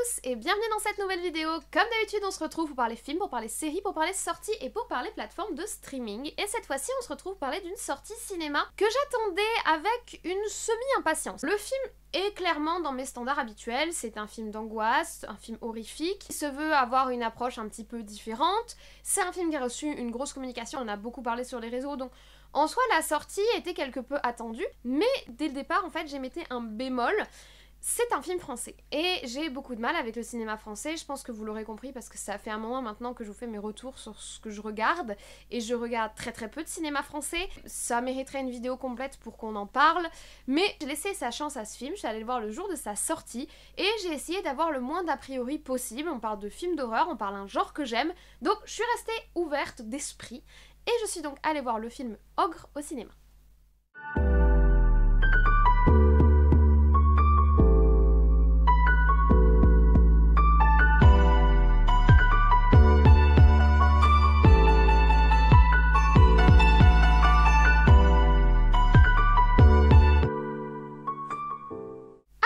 tous et bienvenue dans cette nouvelle vidéo. Comme d'habitude on se retrouve pour parler films, pour parler séries, pour parler sorties et pour parler plateformes de streaming. Et cette fois-ci on se retrouve pour parler d'une sortie cinéma que j'attendais avec une semi-impatience. Le film est clairement dans mes standards habituels, c'est un film d'angoisse, un film horrifique, qui se veut avoir une approche un petit peu différente. C'est un film qui a reçu une grosse communication, on en a beaucoup parlé sur les réseaux, donc en soi la sortie était quelque peu attendue, mais dès le départ en fait j'émettais un bémol. C'est un film français et j'ai beaucoup de mal avec le cinéma français, je pense que vous l'aurez compris parce que ça fait un moment maintenant que je vous fais mes retours sur ce que je regarde et je regarde très peu de cinéma français. Ça mériterait une vidéo complète pour qu'on en parle, mais j'ai laissé sa chance à ce film, je suis allée le voir le jour de sa sortie et j'ai essayé d'avoir le moins d'a priori possible. On parle de films d'horreur, on parle d'un genre que j'aime, donc je suis restée ouverte d'esprit et je suis donc allée voir le film Ogre au cinéma.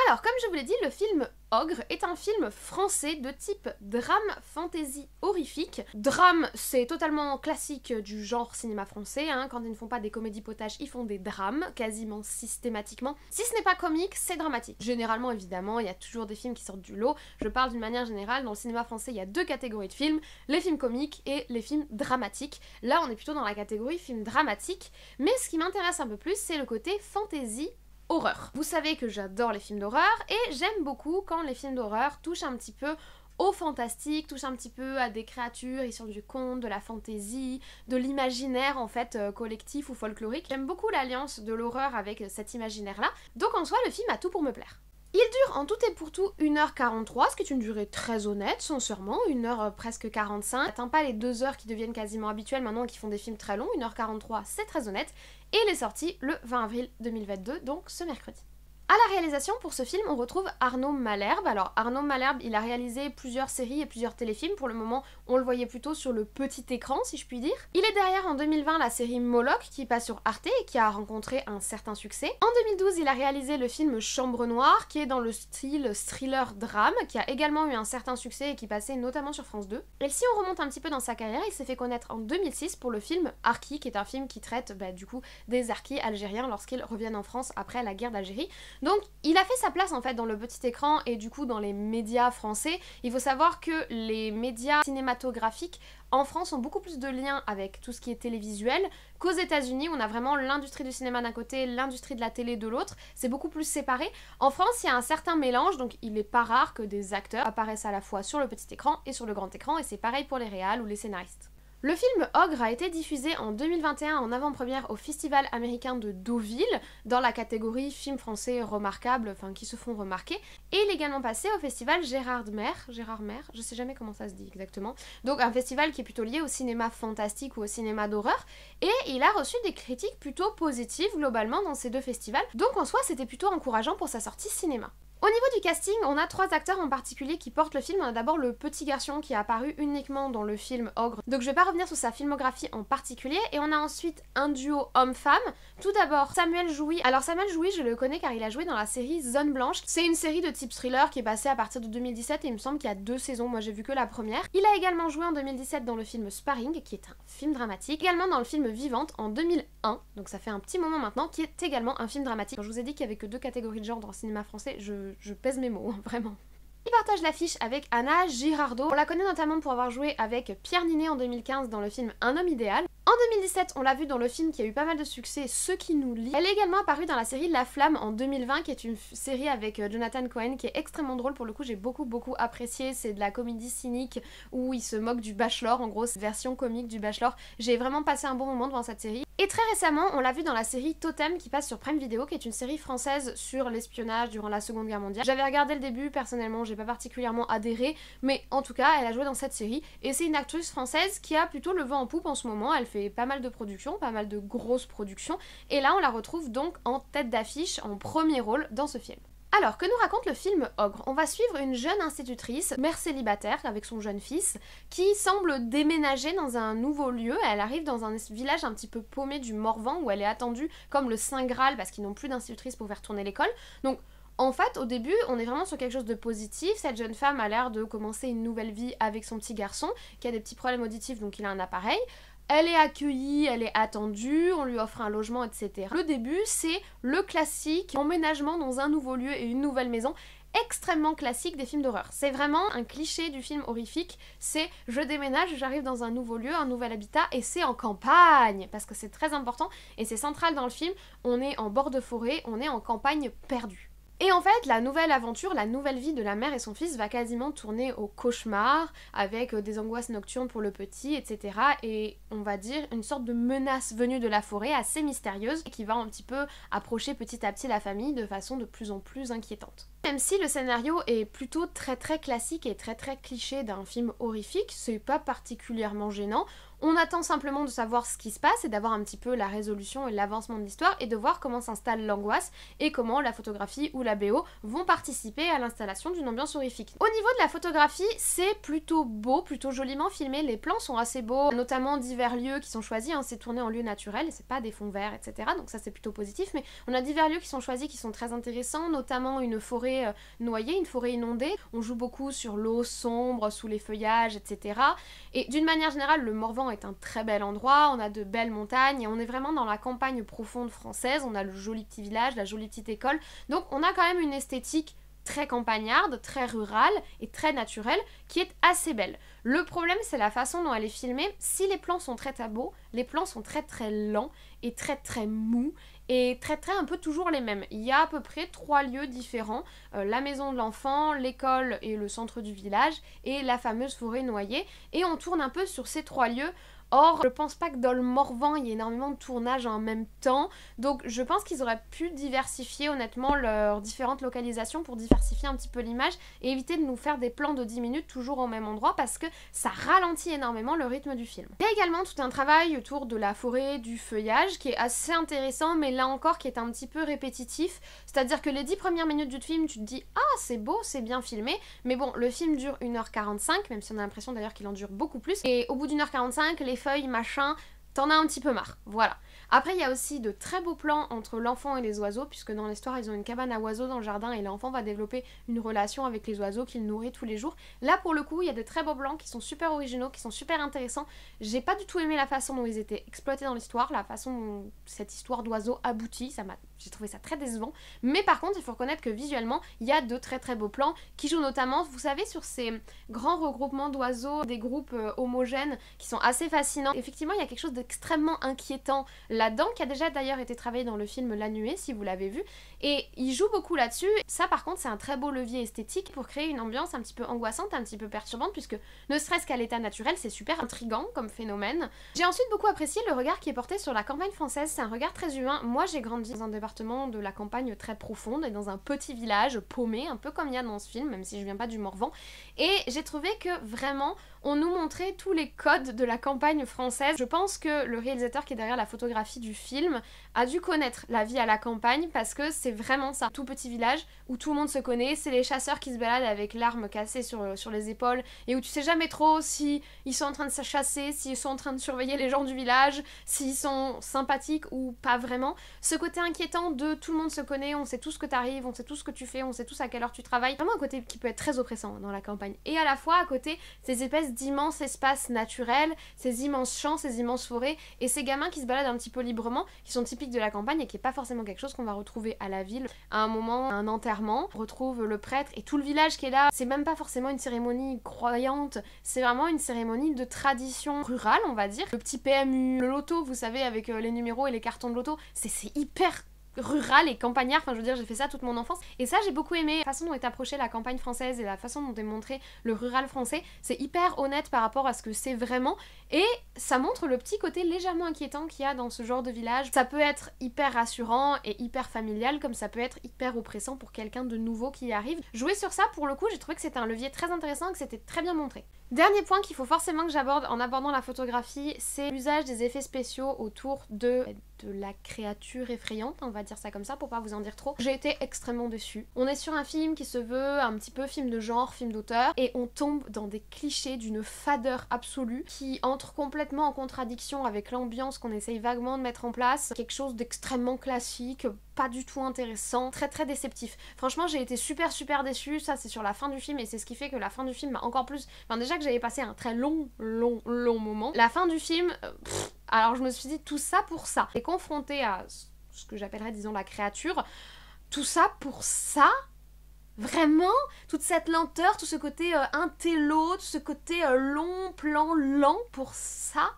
Alors, comme je vous l'ai dit, le film Ogre est un film français de type drame fantasy horrifique. Drame, c'est totalement classique du genre cinéma français, hein. Quand ils ne font pas des comédies potages, ils font des drames, quasiment systématiquement. Si ce n'est pas comique, c'est dramatique. Généralement, évidemment, il y a toujours des films qui sortent du lot. Je parle d'une manière générale, dans le cinéma français, il y a deux catégories de films, les films comiques et les films dramatiques. Là, on est plutôt dans la catégorie film dramatique, mais ce qui m'intéresse un peu plus, c'est le côté fantasy horreur. Vous savez que j'adore les films d'horreur et j'aime beaucoup quand les films d'horreur touchent un petit peu au fantastique, touchent un petit peu à des créatures issues du conte, de la fantaisie, de l'imaginaire en fait collectif ou folklorique. J'aime beaucoup l'alliance de l'horreur avec cet imaginaire là, donc en soi le film a tout pour me plaire. Il dure en tout et pour tout 1h43, ce qui est une durée très honnête, sincèrement, 1h presque 45. N'atteint pas les 2 heures qui deviennent quasiment habituelles maintenant qui font des films très longs, 1h43 c'est très honnête, et il est sorti le 20 avril 2022, donc ce mercredi. À la réalisation pour ce film, on retrouve Arnaud Malherbe. Alors Arnaud Malherbe, il a réalisé plusieurs séries et plusieurs téléfilms. Pour le moment, on le voyait plutôt sur le petit écran, si je puis dire. Il est derrière en 2020 la série Moloch qui passe sur Arte et qui a rencontré un certain succès. En 2012, il a réalisé le film Chambre Noire qui est dans le style thriller-drame, qui a également eu un certain succès et qui passait notamment sur France 2. Et si on remonte un petit peu dans sa carrière, il s'est fait connaître en 2006 pour le film Harkis, qui est un film qui traite du coup des harkis algériens lorsqu'ils reviennent en France après la guerre d'Algérie. Donc il a fait sa place en fait dans le petit écran et du coup dans les médias français. Il faut savoir que les médias cinématographiques en France ont beaucoup plus de liens avec tout ce qui est télévisuel qu'aux États-Unis. On a vraiment l'industrie du cinéma d'un côté, l'industrie de la télé de l'autre. C'est beaucoup plus séparé. En France, il y a un certain mélange, donc il n'est pas rare que des acteurs apparaissent à la fois sur le petit écran et sur le grand écran, et c'est pareil pour les réals ou les scénaristes. Le film Ogre a été diffusé en 2021 en avant-première au Festival américain de Deauville, dans la catégorie films français remarquables, enfin qui se font remarquer, et il est également passé au festival Gérard Mer, je sais jamais comment ça se dit exactement, donc un festival qui est plutôt lié au cinéma fantastique ou au cinéma d'horreur, et il a reçu des critiques plutôt positives globalement dans ces deux festivals, donc en soi c'était plutôt encourageant pour sa sortie cinéma. Au niveau du casting, on a 3 acteurs en particulier qui portent le film. On a d'abord le petit garçon qui est apparu uniquement dans le film Ogre, donc je vais pas revenir sur sa filmographie en particulier, et on a ensuite un duo homme-femme. Tout d'abord Samuel Jouy. Alors Samuel Jouy, je le connais car il a joué dans la série Zone Blanche. C'est une série de type thriller qui est passée à partir de 2017 et il me semble qu'il y a 2 saisons, moi j'ai vu que la première. Il a également joué en 2017 dans le film Sparring, qui est un film dramatique, également dans le film Vivante en 2001, donc ça fait un petit moment maintenant, qui est également un film dramatique. Je vous ai dit qu'il y avait que 2 catégories de genre dans le cinéma français, je pèse mes mots, vraiment. Il partage l'affiche avec Anna Girardot. On la connaît notamment pour avoir joué avec Pierre Ninet en 2015 dans le film Un homme idéal. En 2017, on l'a vue dans le film qui a eu pas mal de succès, Ce qui nous lie. Elle est également apparue dans la série La Flamme en 2020, qui est une série avec Jonathan Cohen, qui est extrêmement drôle. Pour le coup, j'ai beaucoup apprécié. C'est de la comédie cynique où il se moque du Bachelor, en gros, cette version comique du Bachelor. J'ai vraiment passé un bon moment devant cette série. Et très récemment, on l'a vue dans la série Totem qui passe sur Prime Video, qui est une série française sur l'espionnage durant la Seconde Guerre mondiale. J'avais regardé le début, personnellement, j'ai pas particulièrement adhéré, mais en tout cas, elle a joué dans cette série et c'est une actrice française qui a plutôt le vent en poupe en ce moment. Elle fait pas mal de productions, pas mal de grosses productions, et là on la retrouve donc en tête d'affiche, en premier rôle dans ce film. Alors, que nous raconte le film Ogre? On va suivre une jeune institutrice, mère célibataire avec son jeune fils, qui semble déménager dans un nouveau lieu. Elle arrive dans un village un petit peu paumé du Morvan où elle est attendue comme le Saint Graal parce qu'ils n'ont plus d'institutrice pour faire tourner l'école. Donc En fait, au début, on est vraiment sur quelque chose de positif. Cette jeune femme a l'air de commencer une nouvelle vie avec son petit garçon, qui a des petits problèmes auditifs, donc il a un appareil. Elle est accueillie, elle est attendue, on lui offre un logement, etc. Le début, c'est le classique emménagement dans un nouveau lieu et une nouvelle maison, extrêmement classique des films d'horreur. C'est vraiment un cliché du film horrifique, c'est je déménage, j'arrive dans un nouveau lieu, un nouvel habitat, et c'est en campagne, parce que c'est très important, et c'est central dans le film, on est en bord de forêt, on est en campagne perdue. Et en fait, la nouvelle aventure, la nouvelle vie de la mère et son fils va quasiment tourner au cauchemar, avec des angoisses nocturnes pour le petit, etc. Et on va dire une sorte de menace venue de la forêt assez mystérieuse, qui va un petit peu approcher petit à petit la famille de façon de plus en plus inquiétante. Même si le scénario est plutôt très classique et très cliché d'un film horrifique, c'est pas particulièrement gênant. On attend simplement de savoir ce qui se passe et d'avoir un petit peu la résolution et l'avancement de l'histoire et de voir comment s'installe l'angoisse et comment la photographie ou la BO vont participer à l'installation d'une ambiance horrifique. Au niveau de la photographie, c'est plutôt beau, plutôt joliment filmé, les plans sont assez beaux, notamment divers lieux qui sont choisis, c'est tourné en lieu naturel et c'est pas des fonds verts, etc. Donc ça c'est plutôt positif, mais on a divers lieux qui sont choisis qui sont très intéressants, notamment une forêt noyée, une forêt inondée. On joue beaucoup sur l'eau sombre, sous les feuillages, etc. Et d'une manière générale, le Morvan est un très bel endroit, on a de belles montagnes et on est vraiment dans la campagne profonde française, on a le joli petit village, la jolie petite école, donc on a quand même une esthétique très campagnarde, très rurale et très naturelle qui est assez belle. Le problème c'est la façon dont elle est filmée. Si les plans sont très beaux, les plans sont très lents et très mous et très un peu toujours les mêmes. Il y a à peu près 3 lieux différents, la maison de l'enfant, l'école et le centre du village et la fameuse forêt noyée, et on tourne un peu sur ces 3 lieux. Or, je pense pas que dans le Morvan, il y ait énormément de tournages en même temps, donc je pense qu'ils auraient pu diversifier honnêtement leurs différentes localisations pour diversifier un petit peu l'image et éviter de nous faire des plans de 10 minutes toujours au même endroit parce que ça ralentit énormément le rythme du film. Il y a également tout un travail autour de la forêt, du feuillage qui est assez intéressant, mais là encore qui est un petit peu répétitif, c'est-à-dire que les 10 premières minutes du film, tu te dis « Ah, c'est beau, c'est bien filmé », mais bon, le film dure 1h45, même si on a l'impression d'ailleurs qu'il en dure beaucoup plus, et au bout d'1h45, les feuilles, machin, t'en as un petit peu marre, voilà. Après, il y a aussi de très beaux plans entre l'enfant et les oiseaux, puisque dans l'histoire, ils ont une cabane à oiseaux dans le jardin et l'enfant va développer une relation avec les oiseaux qu'il nourrit tous les jours. Là, pour le coup, il y a de très beaux plans qui sont super originaux, qui sont super intéressants. J'ai pas du tout aimé la façon dont ils étaient exploités dans l'histoire, la façon dont cette histoire d'oiseaux aboutit, j'ai trouvé ça très décevant. Mais par contre, il faut reconnaître que visuellement, il y a de très beaux plans qui jouent notamment, vous savez, sur ces grands regroupements d'oiseaux, des groupes homogènes qui sont assez fascinants. Effectivement, il y a quelque chose d'extrêmement inquiétant là-dedans, qui a déjà d'ailleurs été travaillé dans le film La Nuée, si vous l'avez vu, et il joue beaucoup là-dessus. Ça par contre c'est un très beau levier esthétique pour créer une ambiance un petit peu angoissante, un petit peu perturbante, puisque ne serait-ce qu'à l'état naturel, c'est super intriguant comme phénomène. J'ai ensuite beaucoup apprécié le regard qui est porté sur la campagne française, c'est un regard très humain. Moi j'ai grandi dans un département de la campagne très profonde, et dans un petit village paumé, un peu comme il y a dans ce film, même si je viens pas du Morvan, et j'ai trouvé que vraiment on nous montrait tous les codes de la campagne française. Je pense que le réalisateur qui est derrière la photographie du film a dû connaître la vie à la campagne parce que c'est vraiment ça. Tout petit village où tout le monde se connaît, c'est les chasseurs qui se baladent avec l'arme cassée sur les épaules et où tu sais jamais trop si ils sont en train de se chasser, s'ils sont en train de surveiller les gens du village, s'ils sont sympathiques ou pas vraiment. Ce côté inquiétant de tout le monde se connaît, on sait tout ce que t'arrives, on sait tout ce que tu fais, on sait tous à quelle heure tu travailles. Vraiment un côté qui peut être très oppressant dans la campagne. Et à la fois à côté, ces espèces d'immenses espaces naturels, ces immenses champs, ces immenses forêts et ces gamins qui se baladent un petit peu librement, qui sont typiques de la campagne et qui est pas forcément quelque chose qu'on va retrouver à la ville. À un moment, un enterrement, on retrouve le prêtre et tout le village qui est là. C'est même pas forcément une cérémonie croyante, c'est vraiment une cérémonie de tradition rurale, on va dire. Le petit PMU, le loto, vous savez, avec les numéros et les cartons de loto, c'est hyper rural et campagnard, enfin je veux dire j'ai fait ça toute mon enfance et ça j'ai beaucoup aimé la façon dont est approchée la campagne française et la façon dont est montré le rural français, c'est hyper honnête par rapport à ce que c'est vraiment et ça montre le petit côté légèrement inquiétant qu'il y a dans ce genre de village. Ça peut être hyper rassurant et hyper familial comme ça peut être hyper oppressant pour quelqu'un de nouveau qui y arrive. Jouer sur ça pour le coup j'ai trouvé que c'était un levier très intéressant et que c'était très bien montré. Dernier point qu'il faut forcément que j'aborde en abordant la photographie, c'est l'usage des effets spéciaux autour de de la créature effrayante, on va dire ça comme ça pour pas vous en dire trop. J'ai été extrêmement déçue. On est sur un film qui se veut un petit peu film de genre, film d'auteur, et on tombe dans des clichés d'une fadeur absolue qui entre complètement en contradiction avec l'ambiance qu'on essaye vaguement de mettre en place. Quelque chose d'extrêmement classique, pas du tout intéressant, très très déceptif. Franchement j'ai été super déçue, ça c'est sur la fin du film et c'est ce qui fait que la fin du film m'a encore plus... Enfin déjà que j'avais passé un très long moment. La fin du film, alors je me suis dit tout ça pour ça. Et confrontée à ce que j'appellerais disons la créature, tout ça pour ça. Vraiment, toute cette lenteur, tout ce côté intello, tout ce côté long plan lent pour ça.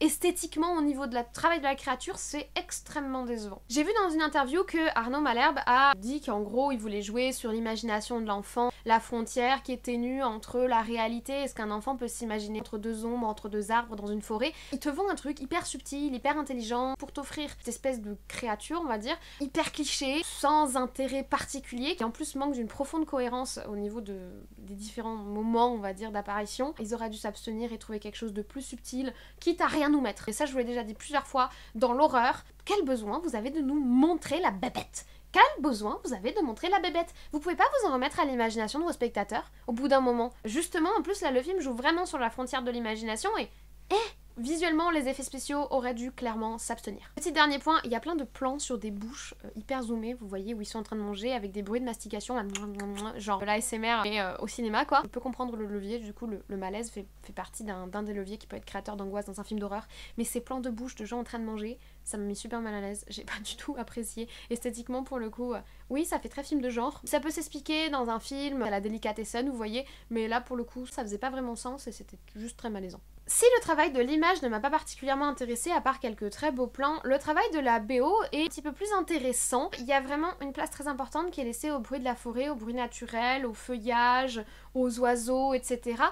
Esthétiquement, au niveau de la travail de la créature, c'est extrêmement décevant. J'ai vu dans une interview que Arnaud Malherbe a dit qu'en gros, il voulait jouer sur l'imagination de l'enfant, la frontière qui est ténue entre la réalité et ce qu'un enfant peut s'imaginer entre deux ombres, entre deux arbres, dans une forêt. Il te vend un truc hyper subtil, hyper intelligent, pour t'offrir cette espèce de créature, on va dire, hyper cliché, sans intérêt particulier, qui en plus manque d'une profonde cohérence au niveau des différents moments, on va dire, d'apparition. Ils auraient dû s'abstenir et trouver quelque chose de plus subtil, quitte à rien nous mettre. Et ça je vous l'ai déjà dit plusieurs fois, dans l'horreur, quel besoin vous avez de nous montrer la bébête? Quel besoin vous avez de montrer la bébête? Vous pouvez pas vous en remettre à l'imagination de vos spectateurs au bout d'un moment. Justement, en plus là le film joue vraiment sur la frontière de l'imagination et visuellement, les effets spéciaux auraient dû clairement s'abstenir. Petit dernier point, il y a plein de plans sur des bouches hyper zoomées, vous voyez, où ils sont en train de manger avec des bruits de mastication, là, genre l'ASMR et au cinéma quoi. On peut comprendre le levier, du coup le malaise fait partie d'un des leviers qui peut être créateur d'angoisse dans un film d'horreur, mais ces plans de bouche de gens en train de manger, ça me met super mal à l'aise, j'ai pas du tout apprécié. Esthétiquement pour le coup, oui ça fait très film de genre, ça peut s'expliquer dans un film à la délicatessen vous voyez, mais là pour le coup ça faisait pas vraiment sens et c'était juste très malaisant. Si le travail de l'image ne m'a pas particulièrement intéressée, à part quelques très beaux plans, le travail de la BO est un petit peu plus intéressant. Il y a vraiment une place très importante qui est laissée au bruit de la forêt, au bruit naturel, au feuillage, aux oiseaux, etc.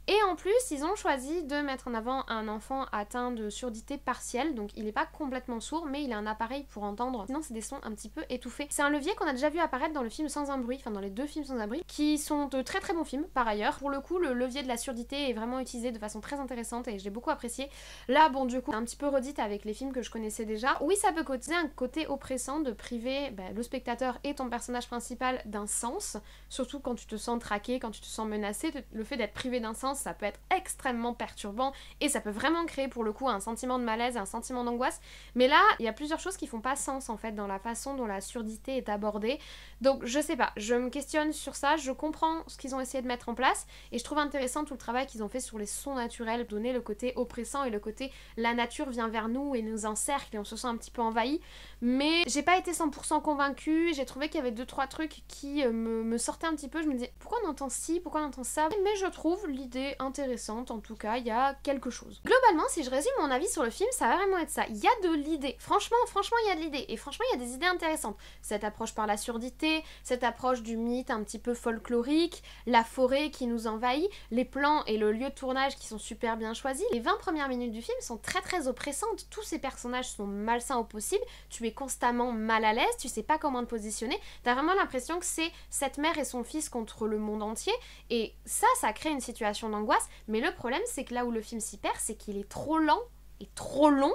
Et en plus, ils ont choisi de mettre en avant un enfant atteint de surdité partielle, donc il n'est pas complètement sourd, mais il a un appareil pour entendre, sinon c'est des sons un petit peu étouffés. C'est un levier qu'on a déjà vu apparaître dans le film Sans un bruit, enfin dans les deux films Sans un bruit, qui sont de très très bons films par ailleurs. Pour le coup, le levier de la surdité est vraiment utilisé de façon très intéressante et je l'ai beaucoup apprécié. Là, bon du coup, un petit peu redite avec les films que je connaissais déjà. Oui, ça peut causer un côté oppressant de priver le spectateur et ton personnage principal d'un sens, surtout quand tu te sens traqué, quand tu te sens menacé. Le fait d'être privé d'un sens, ça peut être extrêmement perturbant et ça peut vraiment créer pour le coup un sentiment de malaise, un sentiment d'angoisse. Mais là, il y a plusieurs choses qui font pas sens en fait dans la façon dont la surdité est abordée. Donc je sais pas, je me questionne sur ça, je comprends ce qu'ils ont essayé de mettre en place et je trouve intéressant tout le travail qu'ils ont fait sur les sons naturels, donner le côté oppressant et le côté la nature vient vers nous et nous encercle et on se sent un petit peu envahi. Mais j'ai pas été 100% convaincue, j'ai trouvé qu'il y avait 2-3 trucs qui me sortaient un petit peu, je me disais pourquoi on entend ci, pourquoi on entend ça, mais je trouve l'idée intéressante, en tout cas il y a quelque chose. Globalement, si je résume mon avis sur le film, ça va vraiment être ça, il y a de l'idée, franchement il y a de l'idée, et franchement il y a des idées intéressantes. Cette approche par la surdité, cette approche du mythe un petit peu folklorique, la forêt qui nous envahit, les plans et le lieu de tournage qui sont super bien choisis. Les 20 premières minutes du film sont très très oppressantes, tous ces personnages sont malsains au possible, tu es constamment mal à l'aise, tu sais pas comment te positionner, t'as vraiment l'impression que c'est cette mère et son fils contre le monde entier, et ça crée une situation d'angoisse, mais le problème c'est que là où le film s'y perd, c'est qu'il est trop lent et trop long,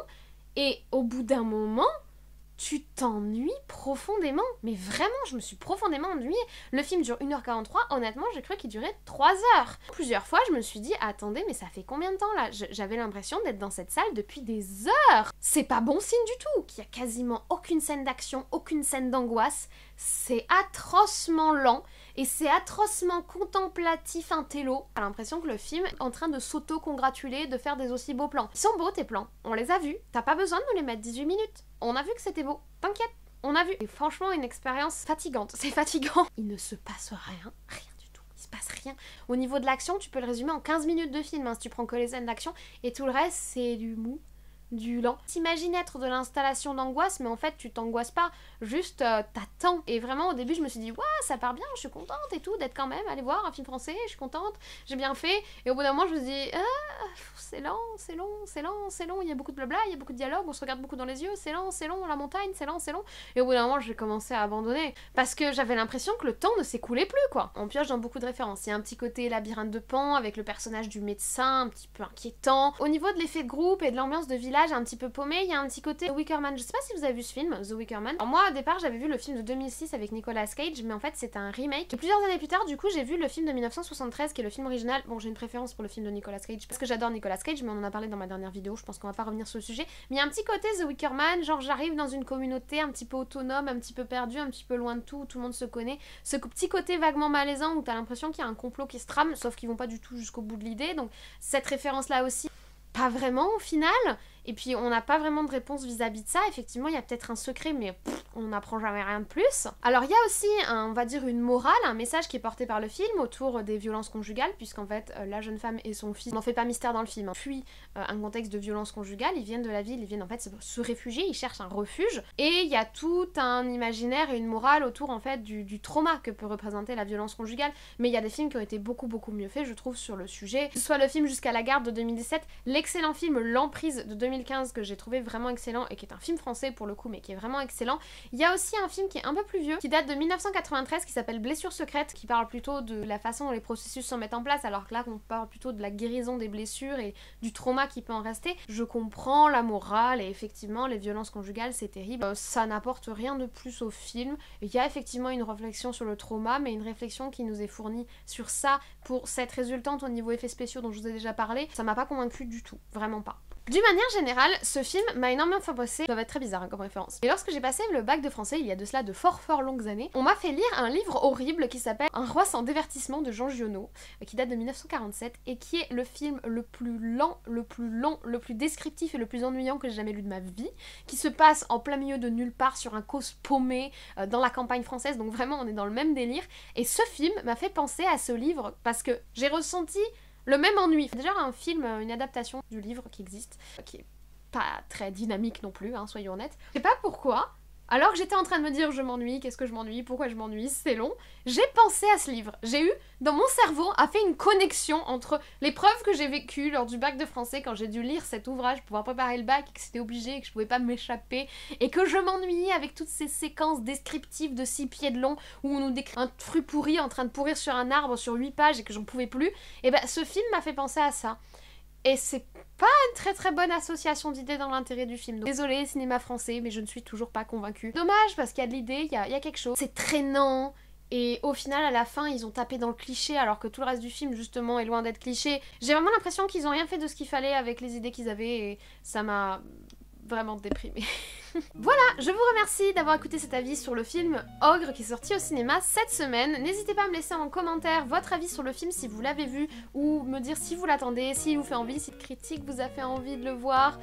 et au bout d'un moment, tu t'ennuies profondément. Mais vraiment, je me suis profondément ennuyée. Le film dure 1h43, honnêtement, j'ai cru qu'il durait 3 heures. Plusieurs fois, je me suis dit, attendez, mais ça fait combien de temps là? J'avais l'impression d'être dans cette salle depuis des heures. C'est pas bon signe du tout, qu'il y a quasiment aucune scène d'action, aucune scène d'angoisse. C'est atrocement lent et c'est atrocement contemplatif intello. J'ai l'impression que le film est en train de s'auto-congratuler de faire des aussi beaux plans. Ils sont beaux tes plans, on les a vus, t'as pas besoin de nous les mettre 18 minutes. On a vu que c'était beau, t'inquiète, on a vu. C'est franchement une expérience fatigante, c'est fatigant. Il ne se passe rien du tout, il se passe rien. Au niveau de l'action, tu peux le résumer en 15 minutes de film, hein, si tu prends que les scènes d'action, et tout le reste c'est du mou, du lent. T'imagines être de l'installation d'angoisse, mais en fait tu t'angoisses pas, juste t'attends. Et vraiment au début je me suis dit, waouh ça part bien, je suis contente et tout, d'être quand même allée voir un film français, je suis contente, j'ai bien fait. Et au bout d'un moment je me suis dit, c'est lent, c'est long, c'est lent, c'est long, il y a beaucoup de blabla, il y a beaucoup de dialogue, on se regarde beaucoup dans les yeux, c'est long, la montagne, c'est long. Et au bout d'un moment j'ai commencé à abandonner, parce que j'avais l'impression que le temps ne s'écoulait plus quoi. On pioche dans beaucoup de références, il y a un petit côté labyrinthe de Pan, avec le personnage du médecin, un petit peu inquiétant. Au niveau de l'effet de groupe et de l'ambiance de village, village un petit peu paumé, il y a un petit côté The Wicker Man. Je sais pas si vous avez vu ce film, The Wicker Man. Alors moi au départ j'avais vu le film de 2006 avec Nicolas Cage, mais en fait c'est un remake. Et plusieurs années plus tard du coup j'ai vu le film de 1973 qui est le film original. Bon, j'ai une préférence pour le film de Nicolas Cage parce que j'adore Nicolas Cage, mais on en a parlé dans ma dernière vidéo, je pense qu'on va pas revenir sur le sujet. Mais il y a un petit côté The Wicker Man, genre j'arrive dans une communauté un petit peu autonome, un petit peu perdue, un petit peu loin de tout, où tout le monde se connaît. Ce petit côté vaguement malaisant où t'as l'impression qu'il y a un complot qui se trame, sauf qu'ils vont pas du tout jusqu'au bout de l'idée. Donc cette référence là aussi, pas vraiment au final. Et puis on n'a pas vraiment de réponse vis-à-vis de ça. Effectivement, il y a peut-être un secret, mais on n'apprend jamais rien de plus. Alors il y a aussi, on va dire, une morale, un message qui est porté par le film autour des violences conjugales, puisqu'en fait, la jeune femme et son fils, on n'en fait pas mystère dans le film, hein, fuient un contexte de violence conjugale, ils viennent de la ville, ils viennent en fait se réfugier, ils cherchent un refuge, et il y a tout un imaginaire et une morale autour en fait du trauma que peut représenter la violence conjugale, mais il y a des films qui ont été beaucoup mieux faits, je trouve, sur le sujet, que ce soit le film Jusqu'à la garde de 2017, l'excellent film L'Emprise de 2015 que j'ai trouvé vraiment excellent et qui est un film français pour le coup mais qui est vraiment excellent. Il y a aussi un film qui est un peu plus vieux, qui date de 1993, qui s'appelle Blessures secrètes, qui parle plutôt de la façon dont les processus se mettent en place, alors que là on parle plutôt de la guérison des blessures et du trauma qui peut en rester. Je comprends la morale et effectivement les violences conjugales c'est terrible, ça n'apporte rien de plus au film. Il y a effectivement une réflexion sur le trauma, mais une réflexion qui nous est fournie sur ça pour cette résultante au niveau effets spéciaux dont je vous ai déjà parlé, ça m'a pas convaincue du tout, vraiment pas. D'une manière générale, ce film m'a énormément fait penser, ça va être très bizarre hein, comme référence, et lorsque j'ai passé le bac de français il y a de cela de fort longues années, on m'a fait lire un livre horrible qui s'appelle Un roi sans divertissement de Jean Giono, qui date de 1947 et qui est le film le plus lent, le plus long, le plus descriptif et le plus ennuyant que j'ai jamais lu de ma vie, qui se passe en plein milieu de nulle part sur un cause paumé dans la campagne française, donc vraiment on est dans le même délire, et ce film m'a fait penser à ce livre parce que j'ai ressenti le même ennui. Déjà un film, une adaptation du livre qui existe, qui est pas très dynamique non plus, hein, soyons honnêtes. Je sais pas pourquoi, alors que j'étais en train de me dire je m'ennuie, qu'est-ce que je m'ennuie, pourquoi je m'ennuie, c'est long, j'ai pensé à ce livre. J'ai eu, dans mon cerveau, a fait une connexion entre l'épreuve que j'ai vécue lors du bac de français quand j'ai dû lire cet ouvrage pour pouvoir préparer le bac et que c'était obligé et que je pouvais pas m'échapper et que je m'ennuyais avec toutes ces séquences descriptives de 6 pieds de long où on nous décrit un fruit pourri en train de pourrir sur un arbre sur 8 pages et que j'en pouvais plus. Et ben ce film m'a fait penser à ça. Et c'est pas une très bonne association d'idées dans l'intérêt du film. Donc, désolée, cinéma français, mais je ne suis toujours pas convaincue. Dommage, parce qu'il y a de l'idée, il y a quelque chose. C'est traînant, et au final, à la fin, ils ont tapé dans le cliché, alors que tout le reste du film, justement, est loin d'être cliché. J'ai vraiment l'impression qu'ils ont rien fait de ce qu'il fallait avec les idées qu'ils avaient, et ça m'a vraiment déprimée. Voilà, je vous remercie d'avoir écouté cet avis sur le film Ogre qui est sorti au cinéma cette semaine. N'hésitez pas à me laisser en commentaire votre avis sur le film si vous l'avez vu, ou me dire si vous l'attendez, s'il vous fait envie, si la critique vous a fait envie de le voir.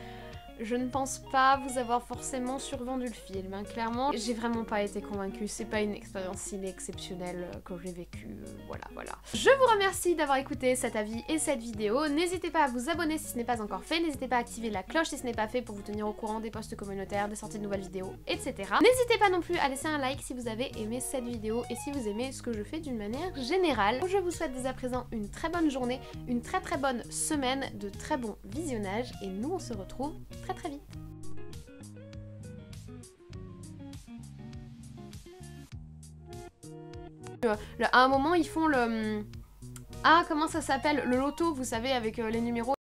Je ne pense pas vous avoir forcément survendu le film, hein. Clairement, j'ai vraiment pas été convaincue, c'est pas une expérience ciné exceptionnelle que j'ai vécue, voilà. Je vous remercie d'avoir écouté cet avis et cette vidéo, n'hésitez pas à vous abonner si ce n'est pas encore fait, n'hésitez pas à activer la cloche si ce n'est pas fait pour vous tenir au courant des posts communautaires, des sorties de nouvelles vidéos, etc. N'hésitez pas non plus à laisser un like si vous avez aimé cette vidéo et si vous aimez ce que je fais d'une manière générale. Je vous souhaite dès à présent une très bonne journée, une très bonne semaine, de très bons visionnages et nous on se retrouve très vite. À un moment ils font le... Ah, comment ça s'appelle? Le loto, vous savez, avec les numéros.